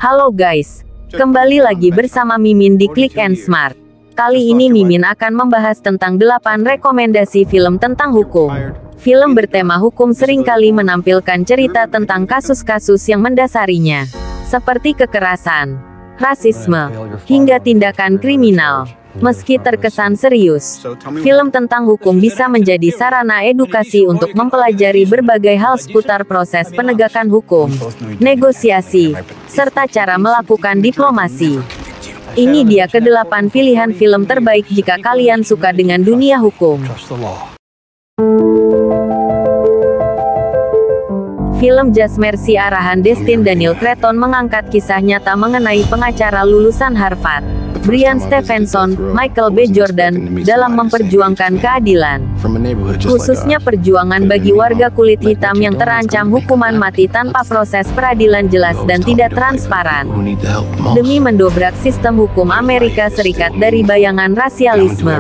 Halo guys, kembali lagi bersama Mimin di Click and Smart. Kali ini Mimin akan membahas tentang 8 rekomendasi film tentang hukum. Film bertema hukum seringkali menampilkan cerita tentang kasus-kasus yang mendasarinya, seperti kekerasan, rasisme, hingga tindakan kriminal. Meski terkesan serius, film tentang hukum bisa menjadi sarana edukasi untuk mempelajari berbagai hal seputar proses penegakan hukum, negosiasi, serta cara melakukan diplomasi. Ini dia ke-8 pilihan film terbaik jika kalian suka dengan dunia hukum. Film Just Mercy arahan Destin Daniel Cretton mengangkat kisah nyata mengenai pengacara lulusan Harvard, Brian Stevenson, Michael B. Jordan, dalam memperjuangkan keadilan. Khususnya perjuangan bagi warga kulit hitam yang terancam hukuman mati tanpa proses peradilan jelas dan tidak transparan. Demi mendobrak sistem hukum Amerika Serikat dari bayangan rasialisme,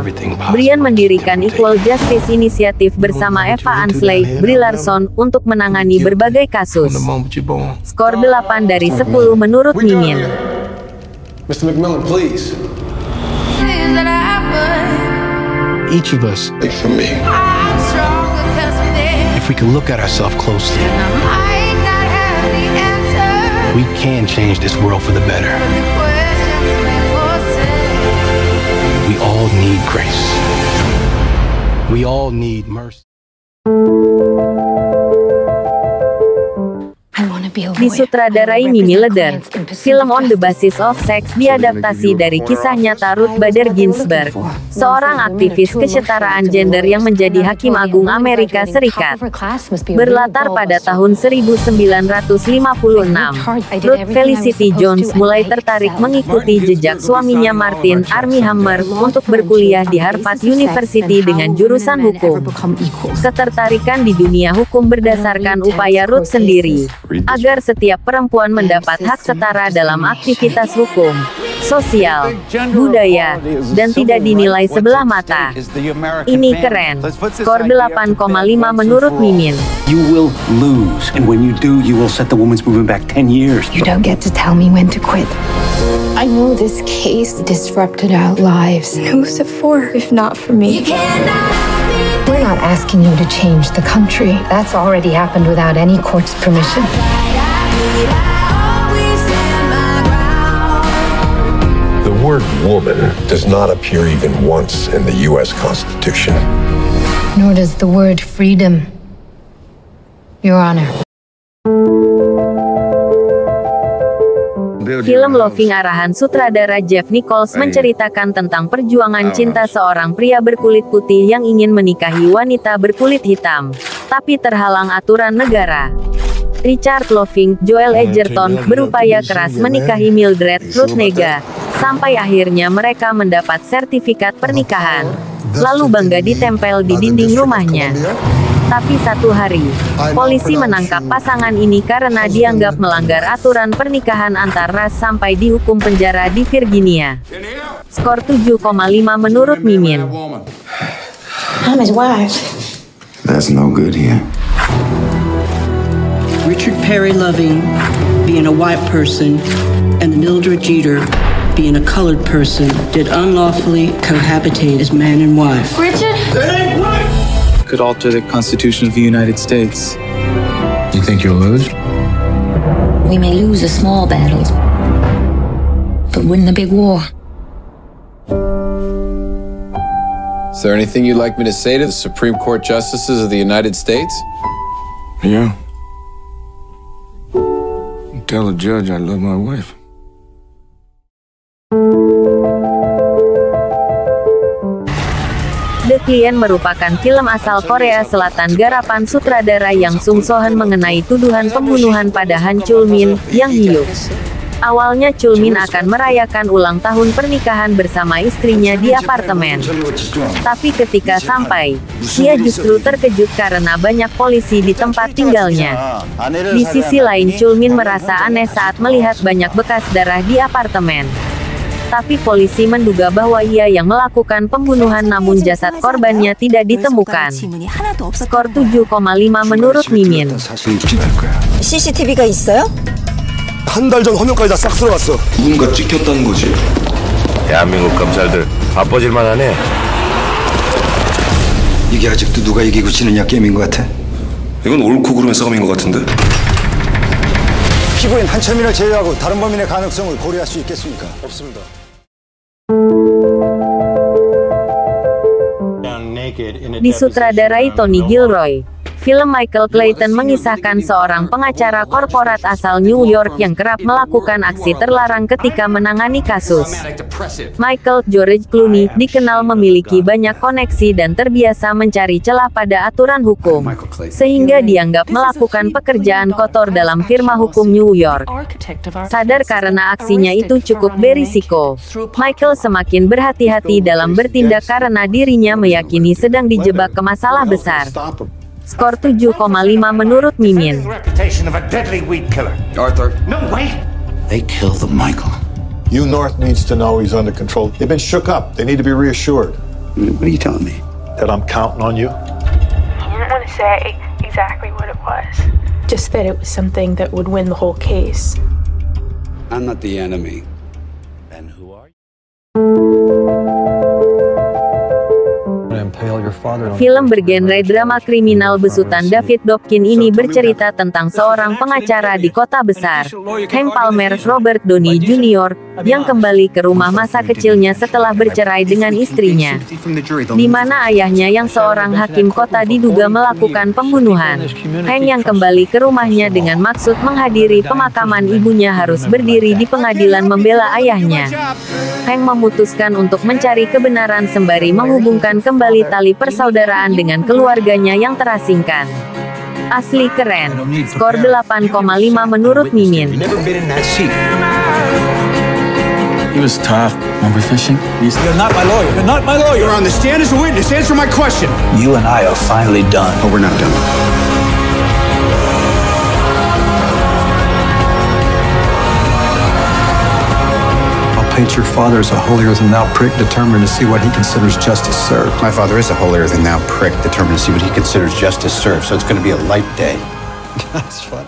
Brian mendirikan Equal Justice Initiative bersama Eva Ansley, Brie Larson, untuk menangani berbagai kasus. Skor 8 dari 10 menurut Mimin. Mr. McMillan, please. Each of us, For me. if we can look at ourselves closely, we can change this world for the better. We all need grace. We all need mercy. Disutradarai Mimi Leder, film On the Basis of Sex diadaptasi dari kisah nyata Ruth Bader Ginsburg, seorang aktivis kesetaraan gender yang menjadi Hakim Agung Amerika Serikat. Berlatar pada tahun 1956, Ruth Felicity Jones mulai tertarik mengikuti jejak suaminya Martin Armie Hammer untuk berkuliah di Harvard University dengan jurusan hukum. Ketertarikan di dunia hukum berdasarkan upaya Ruth sendiri, agar setiap perempuan mendapat hak setara dalam aktivitas hukum, sosial, budaya, dan tidak dinilai sebelah mata. Ini keren. Skor 8,5 menurut Mimin. You will lose, and when you do, you will set the women's movement back 10 years. You don't get to tell me when to quit. I know this case disrupted our lives. Who's it for, if not for me? We're not asking you to change the country. That's already happened without any court's permission. The word woman does not appear even once in the U.S. Constitution. Nor does the word freedom, Your Honor. Film Loving arahan sutradara Jeff Nichols menceritakan tentang perjuangan cinta seorang pria berkulit putih yang ingin menikahi wanita berkulit hitam, tapi terhalang aturan negara. Richard Loving, Joel Edgerton, berupaya keras menikahi Mildred Rutnega, sampai akhirnya mereka mendapat sertifikat pernikahan, lalu bangga ditempel di dinding rumahnya. Tapi satu hari, polisi menangkap pasangan ini karena dianggap melanggar aturan pernikahan antar ras sampai dihukum penjara di Virginia. Skor 7,5 menurut Mimin. I'm his wife. That's no good here. Richard Perry Loving being a white person and Mildred Jeter being a colored person did unlawfully cohabitate as man and wife. Richard? Could alter the Constitution of the United States. You think you'll lose? We may lose a small battle, but win the big war. Is there anything you'd like me to say to the Supreme Court Justices of the United States? Yeah. Tell the judge I love my wife. The Client merupakan film asal Korea Selatan garapan sutradara Yang Sung Sohan mengenai tuduhan pembunuhan pada Han Chul Min, Yang Hyuk. Awalnya Chul Min akan merayakan ulang tahun pernikahan bersama istrinya di apartemen. Tapi ketika sampai, dia justru terkejut karena banyak polisi di tempat tinggalnya. Di sisi lain Chul Min merasa aneh saat melihat banyak bekas darah di apartemen. Tapi polisi menduga bahwa ia yang melakukan pembunuhan namun jasad korbannya tidak ditemukan. Skor 7,5 menurut Mimin. CCTV가 있어요? 한 달 전 화면까지 다 싹 들어갔어. 누군가 찍혔다는 거지. 대한민국 검사들 바빠질만 하네. 이게 아직도 누가 이기고 지느냐 게임인 것 같아. 이건 옳고 그름의 싸움인 것 같은데? 피고인 한철민을 제외하고 다른 범인의 가능성을 고려할 수 있겠습니까? 없습니다. Disutradarai Tony Gilroy. Film Michael Clayton mengisahkan seorang pengacara korporat asal New York yang kerap melakukan aksi terlarang ketika menangani kasus. Michael George Clooney dikenal memiliki banyak koneksi dan terbiasa mencari celah pada aturan hukum, sehingga dianggap melakukan pekerjaan kotor dalam firma hukum New York. Sadar karena aksinya itu cukup berisiko, Michael semakin berhati-hati dalam bertindak karena dirinya meyakini sedang dijebak ke masalah besar. Skor 7,5 menurut Mimin. Arthur. No, wait. They killed the Michael. You North needs to know he's under control. They've been shook up. They need to be reassured. What are you telling me? That I'm counting on you? He didn't want to say exactly what it was. Just that it was something that would win the whole case. I'm not the enemy. Then who are you? Film bergenre drama kriminal besutan David Dobkin ini bercerita tentang seorang pengacara di kota besar, Hank Palmer Robert Downey Jr., yang kembali ke rumah masa kecilnya setelah bercerai dengan istrinya, di mana ayahnya yang seorang hakim kota diduga melakukan pembunuhan. Hank yang kembali ke rumahnya dengan maksud menghadiri pemakaman ibunya harus berdiri di pengadilan membela ayahnya. Hank memutuskan untuk mencari kebenaran sembari menghubungkan kembali tali persaudaraan dengan keluarganya yang terasingkan. Asli keren. Skor 8,5 menurut Mimin. He was tough. Remember fishing? You're not my lawyer. You're not my lawyer. You're on the stand as a witness. Answer my question. You and I are finally done. Oh, we're not done. Paint your father as a holier-than-thou prick determined to see what he considers justice served. My father is a holier-than-thou prick determined to see what he considers justice served, so it's going to be a light day. That's fun.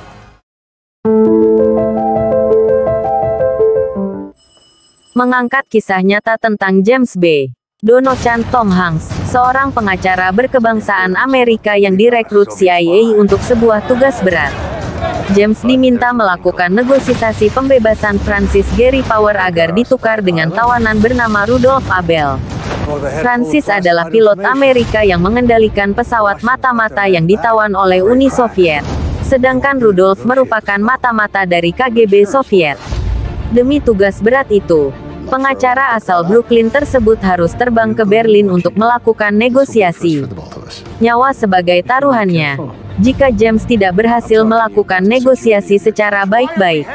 Mengangkat kisah nyata tentang James B. Donovan Tom Hanks, seorang pengacara berkebangsaan Amerika yang direkrut CIA untuk sebuah tugas berat. James diminta melakukan negosiasi pembebasan Francis Gary Power agar ditukar dengan tawanan bernama Rudolph Abel. Francis adalah pilot Amerika yang mengendalikan pesawat mata-mata yang ditawan oleh Uni Soviet, sedangkan Rudolph merupakan mata-mata dari KGB Soviet. Demi tugas berat itu, pengacara asal Brooklyn tersebut harus terbang ke Berlin untuk melakukan negosiasi. Nyawa sebagai taruhannya jika James tidak berhasil melakukan negosiasi secara baik-baik,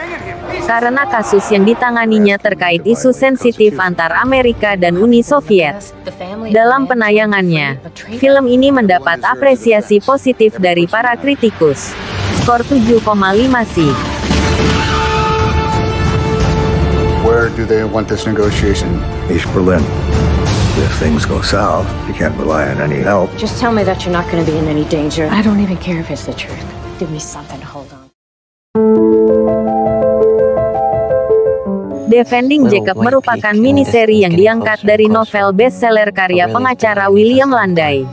karena kasus yang ditanganinya terkait isu sensitif antar Amerika dan Uni Soviet. Dalam penayangannya, film ini mendapat apresiasi positif dari para kritikus. Skor 7,5 sih. Where do they want this negotiation? East Berlin. If things go south, you can't rely on any help. Just tell me that you're not going to be in any danger. I don't even care if it's the truth. Give me something to hold on. Defending Jacob merupakan miniseri yang diangkat dari novel bestseller karya pengacara William Landay.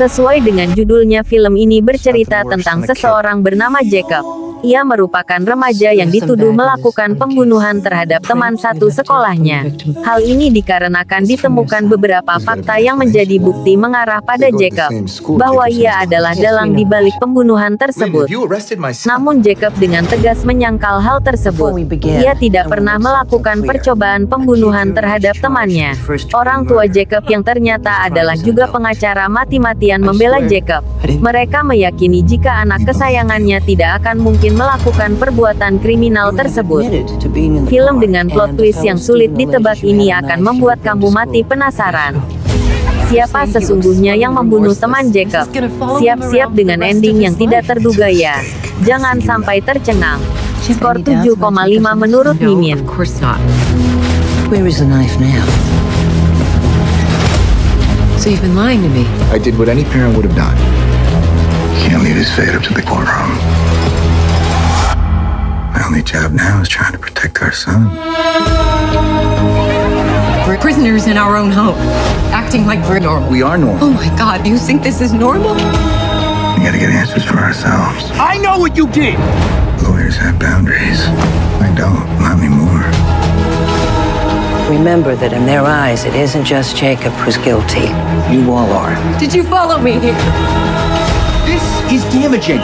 Sesuai dengan judulnya, film ini bercerita tentang seseorang bernama Jacob. Ia merupakan remaja yang dituduh melakukan pembunuhan terhadap teman satu sekolahnya. Hal ini dikarenakan ditemukan beberapa fakta yang menjadi bukti mengarah pada Jacob, bahwa ia adalah dalang di balik pembunuhan tersebut. Namun Jacob dengan tegas menyangkal hal tersebut. Ia tidak pernah melakukan percobaan pembunuhan terhadap temannya. Orang tua Jacob yang ternyata adalah juga pengacara mati-matian membela Jacob. Mereka meyakini jika anak kesayangannya tidak akan mungkin melakukan perbuatan kriminal tersebut. Film dengan plot twist yang sulit ditebak ini akan membuat kamu mati penasaran. Siapa sesungguhnya yang membunuh teman Jacob? Siap-siap dengan ending yang tidak terduga ya. Jangan sampai tercengang. Skor 7,5 menurut Mimin. Where is the knife now? So you've been lying to me. I did what any parent would have done. Can't leave his fate up to the courtroom. only job now is trying to protect our son. We're prisoners in our own home, acting like we're normal. We are normal. Oh my God, you think this is normal? We gotta get answers for ourselves. I know what you did! Lawyers have boundaries. I don't, not anymore. Remember that in their eyes, it isn't just Jacob who's guilty. You all are. Did you follow me here? This is damaging.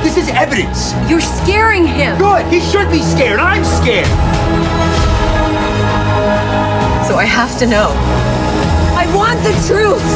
This is evidence. You're scaring him. Good. He should be scared. I'm scared. So I have to know. I want the truth.